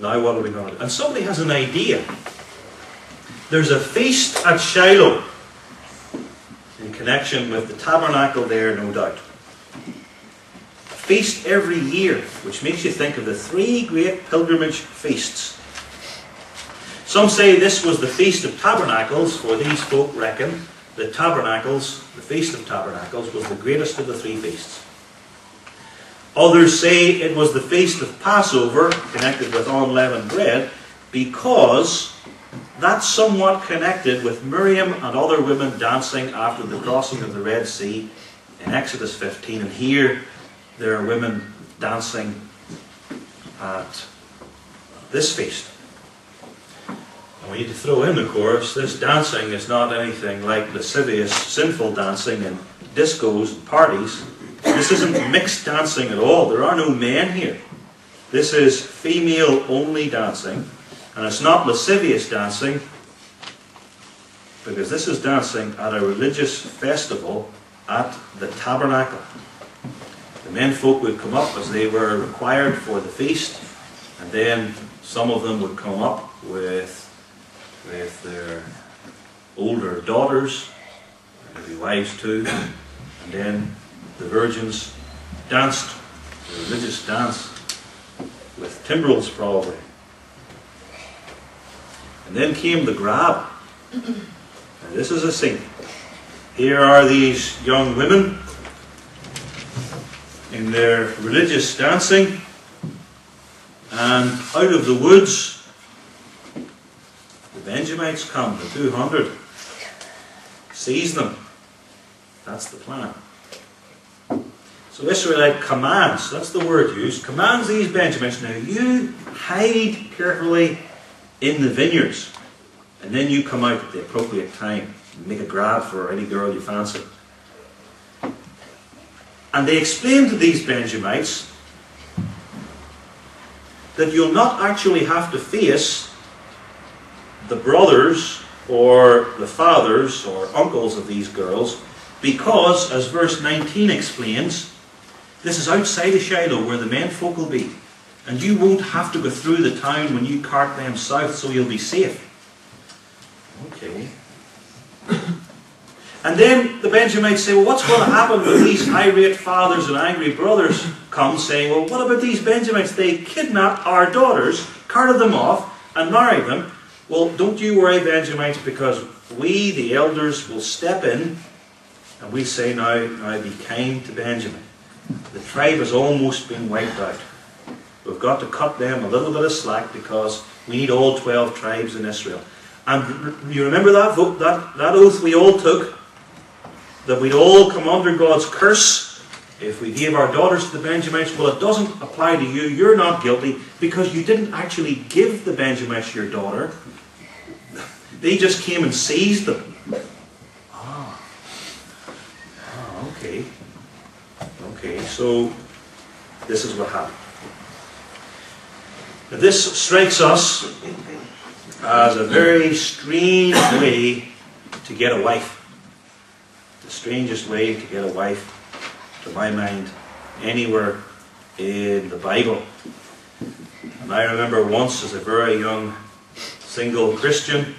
Now what are we going to do? And somebody has an idea. There's a feast at Shiloh in connection with the tabernacle there, no doubt. A feast every year, which makes you think of the 3 great pilgrimage feasts. Some say this was the Feast of Tabernacles, for these folk reckon that Tabernacles, the Feast of Tabernacles, was the greatest of the 3 feasts. Others say it was the Feast of Passover, connected with unleavened bread, because that's somewhat connected with Miriam and other women dancing after the crossing of the Red Sea in Exodus 15. And here there are women dancing at this feast. And we need to throw in, of course, this dancing is not anything like lascivious, sinful dancing in discos and parties. This isn't mixed dancing at all. There are no men here. This is female-only dancing. And it's not lascivious dancing, because this is dancing at a religious festival at the tabernacle. The menfolk would come up as they were required for the feast, and then some of them would come up with their older daughters, and maybe wives too, and then the virgins danced the religious dance with timbrels probably. And then came the grab. And this is a scene. Here are these young women in their religious dancing, and out of the woods the Benjamites come, the 200, seize them. That's the plan. So Israelite commands, that's the word used, commands these Benjamites, now you hide carefully in the vineyards, and then you come out at the appropriate time and make a grab for any girl you fancy. And they explain to these Benjamites that you'll not actually have to face the brothers or the fathers or uncles of these girls, because, as verse 19 explains, this is outside of Shiloh where the menfolk will be. And you won't have to go through the town when you cart them south, so you'll be safe. Okay. And then the Benjamites say, well, what's going to happen when these irate fathers and angry brothers come saying, well, what about these Benjamites? They kidnapped our daughters, carted them off, and married them. Well, don't you worry, Benjamites, because we, the elders, will step in, and we say, now be kind to Benjamin. The tribe has almost been wiped out. We've got to cut them a little bit of slack because we need all 12 tribes in Israel. And you remember that oath we all took? That we'd all come under God's curse if we gave our daughters to the Benjamites. Well, it doesn't apply to you. You're not guilty because you didn't actually give the Benjamites your daughter. They just came and seized them. Okay. Okay, so this is what happened. Now, this strikes us as a very strange way to get a wife. The strangest way to get a wife, to my mind, anywhere in the Bible. And I remember once, as a very young single Christian,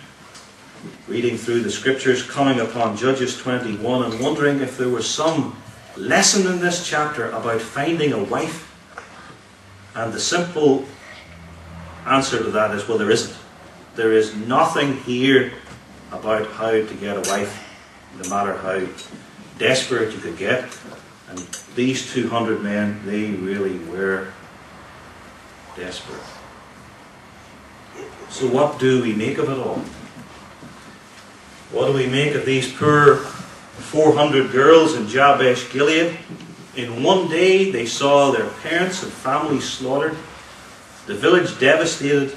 reading through the scriptures, coming upon Judges 21 and wondering if there was some lesson in this chapter about finding a wife. And the simple answer to that is, well, there isn't. There is nothing here about how to get a wife, no matter how desperate you could get. And these 200 men, they really were desperate. So what do we make of it all? What do we make of these poor 400 girls in Jabesh Gilead? In one day they saw their parents and families slaughtered, the village devastated,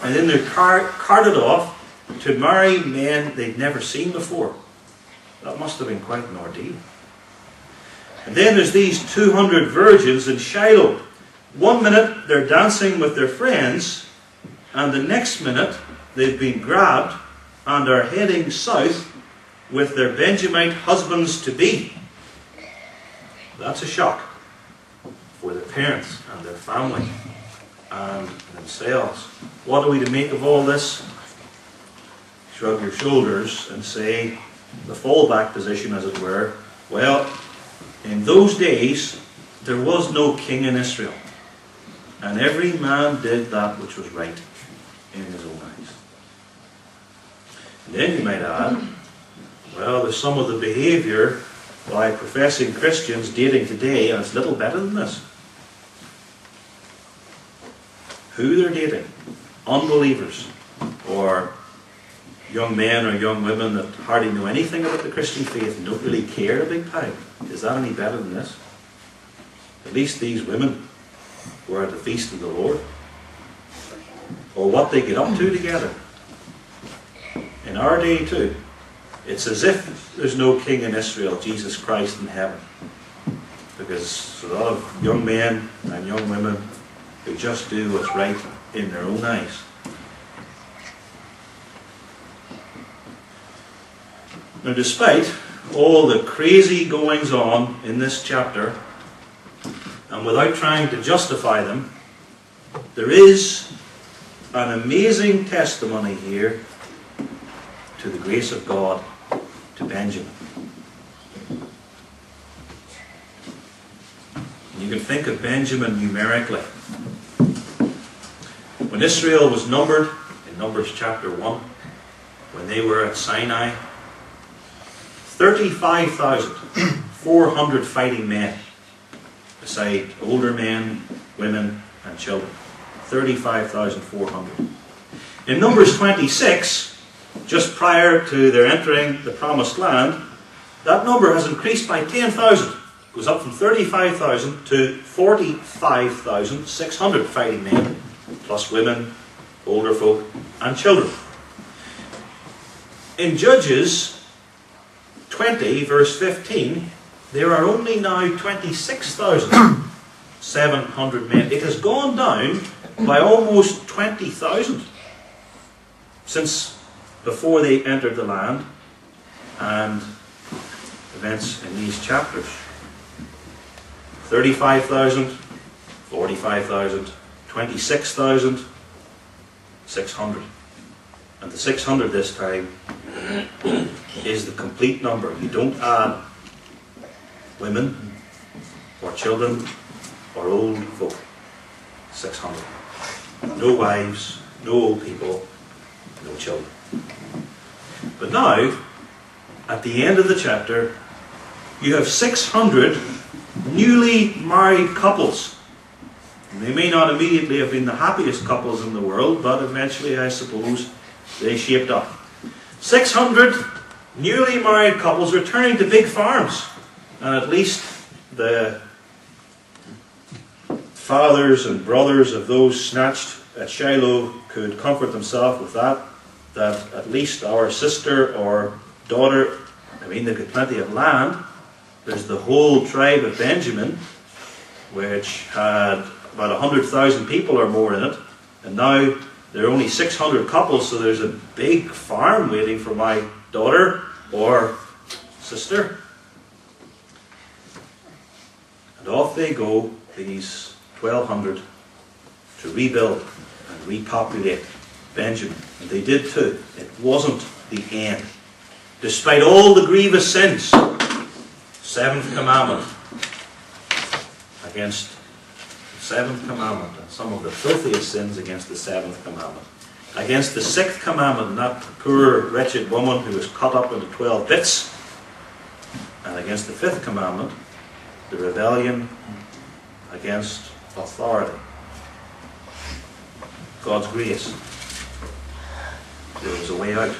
and then they're carted off to marry men they'd never seen before. That must have been quite an ordeal. And then there's these 200 virgins in Shiloh. One minute they're dancing with their friends, and the next minute they've been grabbed and are heading south with their Benjamite husbands-to-be. That's a shock for their parents and their family and themselves. What are we to make of all this? Shrug your shoulders and say, the fallback position as it were, well, in those days there was no king in Israel, and every man did that which was right in his own eyes. And then you might add, well, there's some of the behaviour by professing Christians dating today, and it's little better than this. Who they're dating, unbelievers, or young men or young women that hardly know anything about the Christian faith and don't really care a big time. Is that any better than this? At least these women were at the feast of the Lord. Or what they get up to together. In our day too, it's as if there's no king in Israel, Jesus Christ in heaven. Because there's a lot of young men and young women who just do what's right in their own eyes. Now, despite all the crazy goings on in this chapter, and without trying to justify them, there is an amazing testimony here to the grace of God to Benjamin. You can think of Benjamin numerically. When Israel was numbered, in Numbers chapter 1, when they were at Sinai, 35,400 fighting men, beside older men, women and children. 35,400. In Numbers 26, just prior to their entering the Promised Land, that number has increased by 10,000. It goes up from 35,000 to 45,600 fighting men, plus women, older folk and children. In Judges 20, verse 15, there are only now 26,700 men. It has gone down by almost 20,000 since before they entered the land and events in these chapters. 35,000, 45,000, 26,600. And the 600 this time is the complete number. You don't add women or children or old folk. 600. No wives, no old people, no children. But now, at the end of the chapter, you have 600 newly married couples. And they may not immediately have been the happiest couples in the world, but eventually, I suppose, they shaped up. 600 newly married couples returning to big farms. And at least the fathers and brothers of those snatched at Shiloh could comfort themselves with that at least our sister or daughter, they've got plenty of land. There's the whole tribe of Benjamin, which had about 100,000 people or more in it, and now there are only 600 couples, so there's a big farm waiting for my daughter or sister. And off they go, these 1,200, to rebuild and repopulate Benjamin. And they did too. It wasn't the end. Despite all the grievous sins, seventh commandment against the seventh commandment, and some of the filthiest sins against the seventh commandment. Against the sixth commandment, and that poor wretched woman who was cut up into 12 bits. And against the fifth commandment, the rebellion against authority. God's grace. There was a way out.